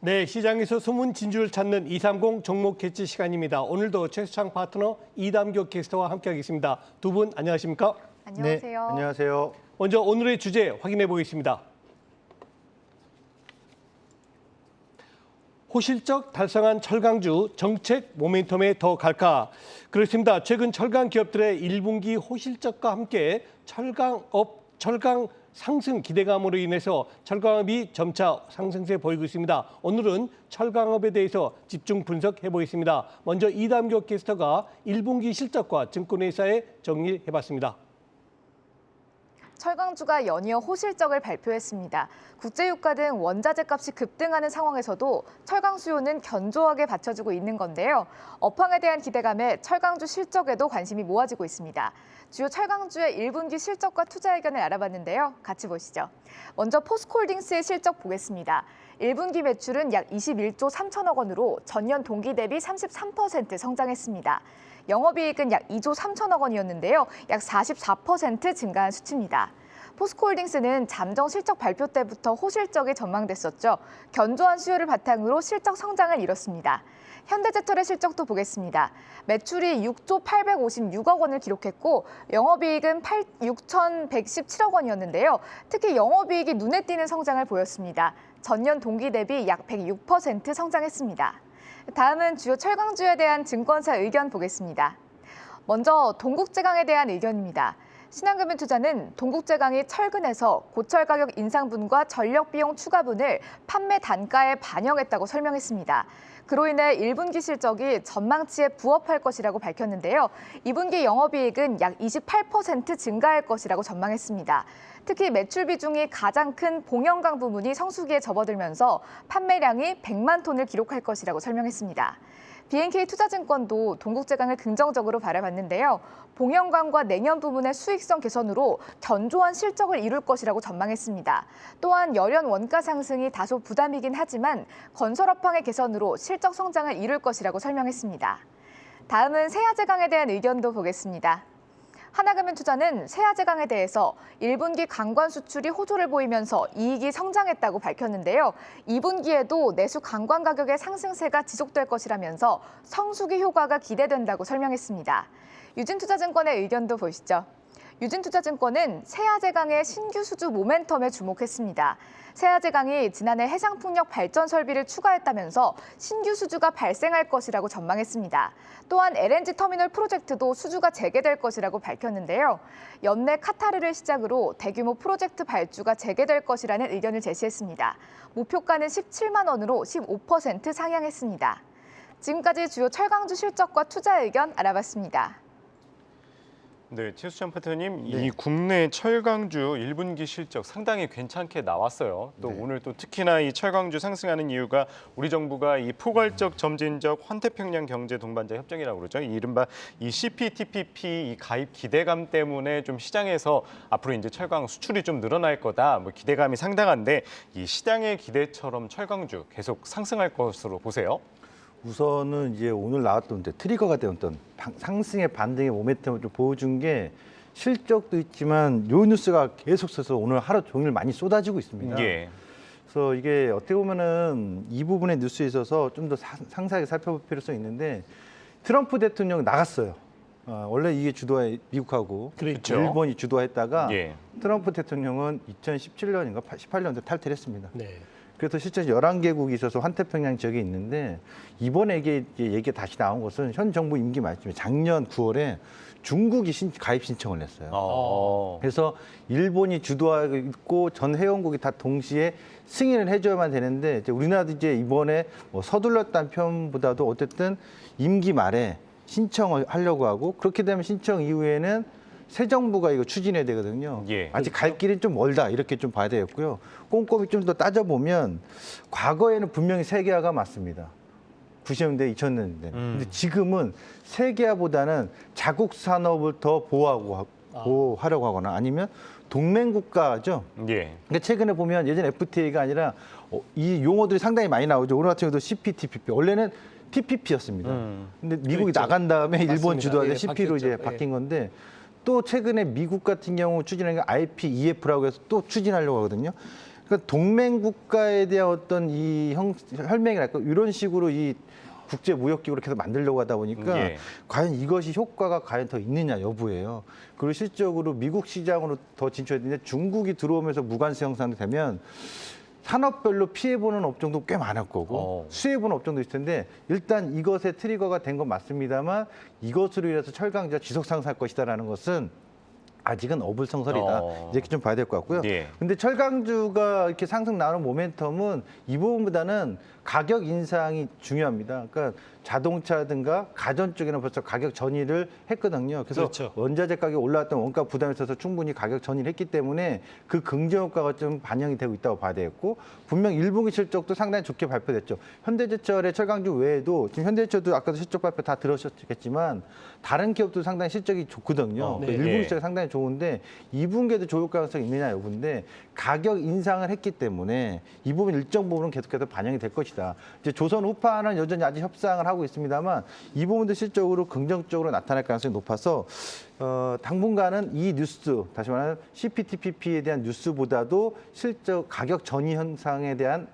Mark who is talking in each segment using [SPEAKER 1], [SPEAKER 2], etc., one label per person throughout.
[SPEAKER 1] 네, 시장에서 숨은 진주를 찾는 230 종목 캐치 시간입니다. 오늘도 최수창 파트너 이담교 캐스터와 함께하겠습니다. 두 분 안녕하십니까?
[SPEAKER 2] 안녕하세요.
[SPEAKER 3] 네, 안녕하세요.
[SPEAKER 1] 먼저 오늘의 주제 확인해 보겠습니다. 호실적 달성한 철강주 정책 모멘텀에 더 갈까? 그렇습니다. 최근 철강 기업들의 1분기 호실적과 함께 철강 상승 기대감으로 인해서 철강업이 점차 상승세 보이고 있습니다. 오늘은 철강업에 대해서 집중 분석해 보겠습니다. 먼저 이담교 캐스터가 1분기 실적과 증권회사에 정리해봤습니다.
[SPEAKER 2] 철강주가 연이어 호실적을 발표했습니다. 국제유가 등 원자재 값이 급등하는 상황에서도 철강 수요는 견조하게 받쳐주고 있는 건데요. 업황에 대한 기대감에 철강주 실적에도 관심이 모아지고 있습니다. 주요 철강주의 1분기 실적과 투자 의견을 알아봤는데요. 같이 보시죠. 먼저 포스코홀딩스의 실적 보겠습니다. 1분기 매출은 약 21조 3천억 원으로 전년 동기 대비 33% 성장했습니다. 영업이익은 약 2조 3천억 원이었는데요. 약 44% 증가한 수치입니다. 포스코홀딩스는 잠정 실적 발표 때부터 호실적이 전망됐었죠. 견조한 수요를 바탕으로 실적 성장을 이뤘습니다. 현대제철의 실적도 보겠습니다. 매출이 6조 856억 원을 기록했고 영업이익은 6,117억 원이었는데요. 특히 영업이익이 눈에 띄는 성장을 보였습니다. 전년 동기 대비 약 106% 성장했습니다. 다음은 주요 철강주에 대한 증권사 의견 보겠습니다. 먼저 동국제강에 대한 의견입니다. 신한금융투자는 동국제강이 철근에서 고철 가격 인상분과 전력 비용 추가분을 판매 단가에 반영했다고 설명했습니다. 그로 인해 1분기 실적이 전망치에 부합할 것이라고 밝혔는데요. 2분기 영업이익은 약 28% 증가할 것이라고 전망했습니다. 특히 매출 비중이 가장 큰 봉영강 부문이 성수기에 접어들면서 판매량이 100만 톤을 기록할 것이라고 설명했습니다. BNK투자증권도 동국제강을 긍정적으로 바라봤는데요. 봉영광과 냉연 부문의 수익성 개선으로 견조한 실적을 이룰 것이라고 전망했습니다. 또한 열연 원가 상승이 다소 부담이긴 하지만 건설업황의 개선으로 실적 성장을 이룰 것이라고 설명했습니다. 다음은 세아제강에 대한 의견도 보겠습니다. 하나금융투자는 세아제강에 대해서 1분기 관광 수출이 호조를 보이면서 이익이 성장했다고 밝혔는데요. 2분기에도 내수 관광 가격의 상승세가 지속될 것이라면서 성수기 효과가 기대된다고 설명했습니다. 유진투자증권의 의견도 보시죠. 유진투자증권은 세아제강의 신규 수주 모멘텀에 주목했습니다. 세아제강이 지난해 해상풍력 발전 설비를 추가했다면서 신규 수주가 발생할 것이라고 전망했습니다. 또한 LNG 터미널 프로젝트도 수주가 재개될 것이라고 밝혔는데요. 연내 카타르를 시작으로 대규모 프로젝트 발주가 재개될 것이라는 의견을 제시했습니다. 목표가는 17만 원으로 15% 상향했습니다. 지금까지 주요 철강주 실적과 투자 의견 알아봤습니다.
[SPEAKER 3] 네, 최수찬 파트너님,
[SPEAKER 4] 네.
[SPEAKER 3] 이 국내 철강주 1분기 실적 상당히 괜찮게 나왔어요. 또
[SPEAKER 4] 네.
[SPEAKER 3] 오늘 또 특히나 이 철강주 상승하는 이유가 우리 정부가 이 포괄적 점진적 환태평양 경제 동반자 협정이라고 그러죠. 이른바 이 CPTPP 이 가입 기대감 때문에 좀 시장에서 앞으로 이제 철강 수출이 좀 늘어날 거다. 뭐 기대감이 상당한데 이 시장의 기대처럼 철강주 계속 상승할 것으로 보세요.
[SPEAKER 4] 우선은 이제 오늘 나왔던 트리거가 되었던 상승의 반등의 모멘텀을 좀 보여준 게 실적도 있지만 요 뉴스가 계속 써서 오늘 하루 종일 많이 쏟아지고 있습니다.
[SPEAKER 3] 예.
[SPEAKER 4] 그래서 이게 어떻게 보면은 이 부분의 뉴스에 있어서 좀 더 상세하게 살펴볼 필요성이 있는데 트럼프 대통령 나갔어요. 원래 이게 미국하고
[SPEAKER 1] 그렇죠.
[SPEAKER 4] 일본이 주도했다가
[SPEAKER 3] 예.
[SPEAKER 4] 트럼프 대통령은 2017년인가 18년도에 탈퇴를 했습니다.
[SPEAKER 1] 네.
[SPEAKER 4] 그래서 실제 11개국이 있어서 환태평양 지역에 있는데 이번에 이게 얘기가 다시 나온 것은 현 정부 임기 말쯤에 작년 9월에 중국이 가입 신청을 했어요. 그래서 일본이 주도하고 있고 전 회원국이 다 동시에 승인을 해줘야만 되는데 이제 우리나라도 이제 이번에 뭐 서둘렀다는 표현보다도 어쨌든 임기 말에 신청을 하려고 하고 그렇게 되면 신청 이후에는 새 정부가 이거 추진해야 되거든요.
[SPEAKER 3] 예.
[SPEAKER 4] 아직 갈 길이 좀 멀다 이렇게 좀 봐야 되겠고요. 꼼꼼히 좀 더 따져보면 과거에는 분명히 세계화가 맞습니다. 90년대, 2000년대. 근데 지금은 세계화보다는 자국 산업을 더 보호하려고 하거나 아니면 동맹국가죠.
[SPEAKER 3] 예.
[SPEAKER 4] 그러니까 최근에 보면 예전 FTA가 아니라 이 용어들이 상당히 많이 나오죠. 오늘 같은 경우도 CPTPP. 원래는 TPP였습니다. 근데 미국이
[SPEAKER 1] 그렇죠.
[SPEAKER 4] 나간 다음에 일본
[SPEAKER 1] 맞습니다.
[SPEAKER 4] 주도하는
[SPEAKER 1] 예,
[SPEAKER 4] CP로 이제
[SPEAKER 1] 바뀌었죠.
[SPEAKER 4] 바뀐 건데 또 최근에 미국 같은 경우 추진하는 게 IPEF라고 해서 또 추진하려고 하거든요. 그러니까 동맹 국가에 대한 어떤 이 혈맹이랄까 이런 식으로 이 국제 무역기구를 계속 만들려고 하다 보니까
[SPEAKER 3] 예.
[SPEAKER 4] 과연 이것이 효과가 과연 더 있느냐 여부예요. 그리고 실적으로 미국 시장으로 더 진출했는데 중국이 들어오면서 무관세 형성이 되면 산업별로 피해보는 업종도 꽤 많을 거고 수혜보는 업종도 있을 텐데 일단 이것의 트리거가 된 건 맞습니다만 이것으로 인해서 철강주가 지속 상승할 것이다라는 것은 아직은 어불성설이다. 이렇게 좀 봐야 될 것 같고요.
[SPEAKER 3] 예.
[SPEAKER 4] 근데 철강주가 이렇게 상승 나오는 모멘텀은 이 부분보다는 가격 인상이 중요합니다. 그러니까 자동차든가 가전 쪽에는 벌써 가격 전이를 했거든요. 그래서
[SPEAKER 1] 그렇죠.
[SPEAKER 4] 원자재 가격이 올라왔던 원가 부담이 있어서 충분히 가격 전이를 했기 때문에 그 긍정 효과가 좀 반영이 되고 있다고 봐야 되겠고 분명 1분기 실적도 상당히 좋게 발표됐죠. 현대제철의 철강주 외에도 지금 현대제철도 아까도 실적 발표 다 들으셨겠지만 다른 기업도 상당히 실적이 좋거든요.
[SPEAKER 1] 네.
[SPEAKER 4] 1분기
[SPEAKER 3] 예.
[SPEAKER 4] 실적이 상당히 좋은데 2분기에도 좋을 가능성이 있느냐 여부인데 가격 인상을 했기 때문에 이 부분 일정 부분은 계속해서 반영이 될 것이다. 이제 조선 우파는 여전히 아직 협상을 하고 있습니다만 이 부분도 실적으로 긍정적으로 나타날 가능성이 높아서 당분간은 이 뉴스 다시 말하면 CPTPP에 대한 뉴스보다도 실적 가격 전이 현상에 대한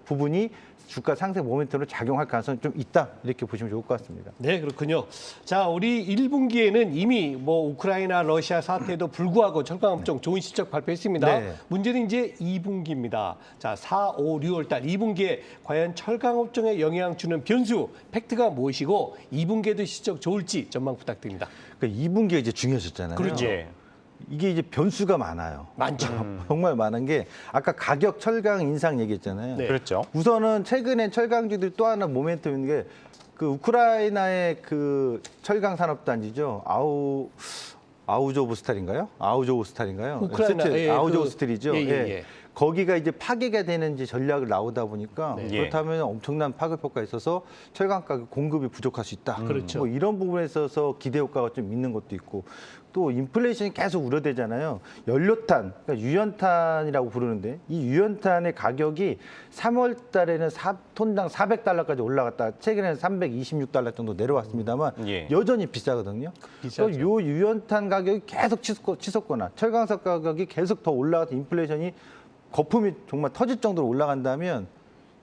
[SPEAKER 4] 부분이 주가 상승 모멘텀으로 작용할 가능성이 좀 있다 이렇게 보시면 좋을 것 같습니다.
[SPEAKER 1] 네, 그렇군요. 자, 우리 1분기에는 이미 뭐 우크라이나, 러시아 사태에도 불구하고 철강업종 좋은 실적 발표했습니다.
[SPEAKER 4] 네.
[SPEAKER 1] 문제는 이제 2분기입니다. 자, 4, 5, 6월 달 2분기에 과연 철강업종에 영향 주는 변수, 팩트가 무엇이고 2분기에도 실적 좋을지 전망 부탁드립니다.
[SPEAKER 4] 그러니까 2분기가 이제 중요해졌잖아요.
[SPEAKER 1] 그렇죠.
[SPEAKER 3] 예.
[SPEAKER 4] 이게 이제 변수가 많아요.
[SPEAKER 1] 많죠.
[SPEAKER 4] 정말 많은 게 아까 가격 철강 인상 얘기했잖아요.
[SPEAKER 1] 네.
[SPEAKER 3] 그렇죠.
[SPEAKER 4] 우선은 최근에 철강주들이 또 하나 모멘텀인 게 그 우크라이나의 그 철강 산업단지죠. 아우조브스탈인가요?
[SPEAKER 1] 우크라이나, 예,
[SPEAKER 4] 아우조스탈이죠.
[SPEAKER 1] 예, 예, 예.
[SPEAKER 4] 거기가 이제 파괴가 되는 이제 전략을 나오다 보니까
[SPEAKER 1] 네.
[SPEAKER 4] 그렇다면 엄청난 파급 효과가 있어서 철강 가격 공급이 부족할 수 있다.
[SPEAKER 1] 그렇죠.
[SPEAKER 4] 뭐 이런 부분에 있어서 기대 효과가 좀 있는 것도 있고 또 인플레이션이 계속 우려되잖아요. 연료탄, 그러니까 유연탄이라고 부르는데 이 유연탄의 가격이 3월 달에는 톤당 400달러까지 올라갔다 최근에는 326달러 정도 내려왔습니다만
[SPEAKER 3] 예.
[SPEAKER 4] 여전히 비싸거든요.
[SPEAKER 1] 비싸죠.
[SPEAKER 4] 요 유연탄 가격이 계속 치솟거나 철강석 가격이 계속 더 올라가서 인플레이션이 거품이 정말 터질 정도로 올라간다면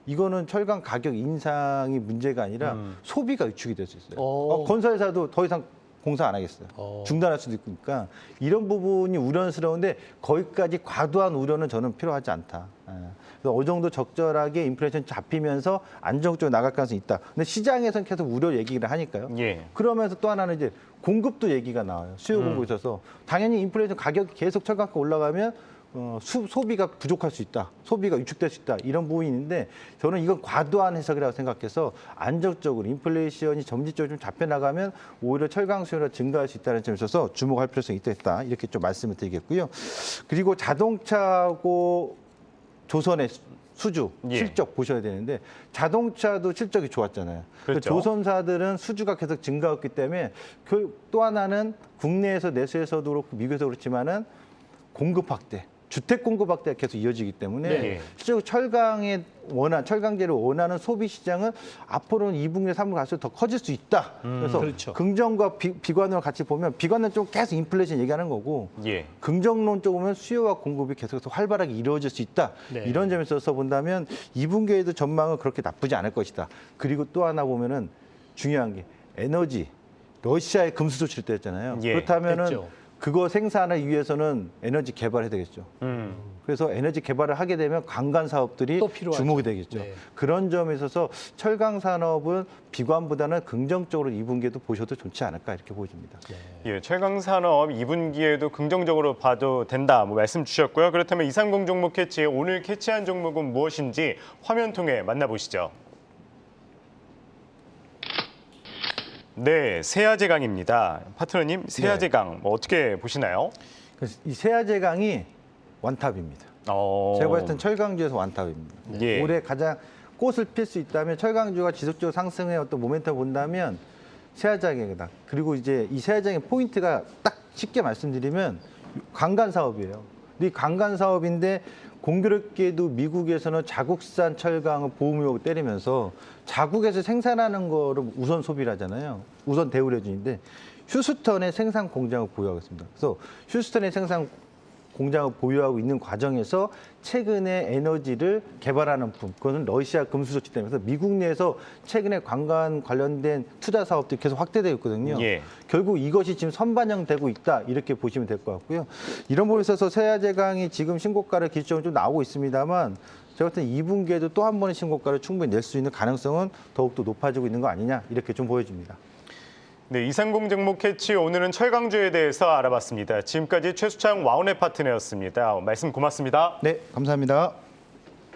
[SPEAKER 4] 이거는 철강 가격 인상이 문제가 아니라 소비가 위축이 될 수 있어요. 건설회사도 더 이상 공사 안 하겠어요. 중단할 수도 있으니까 이런 부분이 우려스러운데 거기까지 과도한 우려는 저는 필요하지 않다. 그래서 어느 정도 적절하게 인플레이션 잡히면서 안정적으로 나갈 가능성이 있다. 근데 시장에서는 계속 우려 얘기를 하니까요.
[SPEAKER 3] 예.
[SPEAKER 4] 그러면서 또 하나는 이제 공급도 얘기가 나와요. 수요 공급이 있어서 당연히 인플레이션 가격이 계속 철강가 올라가면 소비가 부족할 수 있다. 소비가 위축될 수 있다. 이런 부분이 있는데 저는 이건 과도한 해석이라고 생각해서 안정적으로 인플레이션이 점진적으로 좀 잡혀나가면 오히려 철강 수요가 증가할 수 있다는 점에 있어서 주목할 필요성이 있다. 이렇게 좀 말씀을 드리겠고요. 그리고 자동차하고 조선의 수주
[SPEAKER 3] 예.
[SPEAKER 4] 실적 보셔야 되는데 자동차도 실적이 좋았잖아요.
[SPEAKER 3] 그렇죠.
[SPEAKER 4] 조선사들은 수주가 계속 증가했기 때문에 또 하나는 국내에서 내수에서도 그렇고 미국에서 그렇지만은 공급 확대, 주택 공급 확대가 계속 이어지기 때문에
[SPEAKER 3] 네.
[SPEAKER 4] 실제로 철강제를 원하는 소비 시장은 앞으로는 2분기, 3분기 갈수록 더 커질 수 있다. 그래서
[SPEAKER 1] 그렇죠.
[SPEAKER 4] 긍정과 비관으로 같이 보면 비관은 좀 계속 인플레이션 얘기하는 거고
[SPEAKER 3] 예.
[SPEAKER 4] 긍정론 쪽으로 보면 수요와 공급이 계속해서 활발하게 이루어질 수 있다.
[SPEAKER 1] 네.
[SPEAKER 4] 이런 점에서 본다면 2분기에도 전망은 그렇게 나쁘지 않을 것이다. 그리고 또 하나 보면은 중요한 게 에너지, 러시아의 금수 조치를 떼었잖아요.
[SPEAKER 3] 예.
[SPEAKER 4] 그렇다면은
[SPEAKER 1] 했죠.
[SPEAKER 4] 그거 생산하기 위해서는 에너지 개발해야 되겠죠. 그래서 에너지 개발을 하게 되면 관광 사업들이
[SPEAKER 1] 또 필요하죠.
[SPEAKER 4] 주목이 되겠죠.
[SPEAKER 1] 네.
[SPEAKER 4] 그런 점에 있어서 철강 산업은 비관보다는 긍정적으로 2분기에도 보셔도 좋지 않을까 이렇게 보여집니다.
[SPEAKER 3] 예, 철강산업 2분기에도 긍정적으로 봐도 된다 뭐 말씀 주셨고요. 그렇다면 이상공 종목 캐치 오늘 캐치한 종목은 무엇인지 화면 통해 만나보시죠. 네, 세아제강입니다. 파트너님, 세아제강 뭐 어떻게 보시나요?
[SPEAKER 4] 그래서 이 세아제강이 원탑입니다. 제가 봤을 땐 철강주에서 원탑입니다.
[SPEAKER 3] 예.
[SPEAKER 4] 올해 가장 꽃을 필 수 있다면 철강주가 지속적으로 상승의 어떤 모멘텀을 본다면 세아제강이다. 그리고 이제 이 세아제강의 포인트가 딱 쉽게 말씀드리면 관광 사업이에요. 이 관광 사업인데 공교롭게도 미국에서는 자국산 철강을 보호무역을 때리면서 자국에서 생산하는 거를 우선 소비를 하잖아요. 우선 대우를 해주는데 휴스턴에 생산 공장을 보유하고 있습니다. 그래서 휴스턴의 생산 공장을 보유하고 있는 과정에서 최근에 에너지를 개발하는 품, 그것은 러시아 금수저지 때문에 미국 내에서 최근에 관광 관련된 투자 사업들이 계속 확대되고 있거든요.
[SPEAKER 3] 예.
[SPEAKER 4] 결국 이것이 지금 선반영되고 있다 이렇게 보시면 될 것 같고요. 이런 부분에 있어서 세아제강이 지금 신고가를 기준으로 좀 나오고 있습니다만 제가 볼 때는 2분기에도 또 한 번의 신고가를 충분히 낼 수 있는 가능성은 더욱더 높아지고 있는 거 아니냐 이렇게 좀 보여집니다.
[SPEAKER 3] 네, 이상공 종목 캐치 오늘은 철강주에 대해서 알아봤습니다. 지금까지 최수창 와운의 파트너였습니다. 말씀 고맙습니다.
[SPEAKER 4] 네, 감사합니다.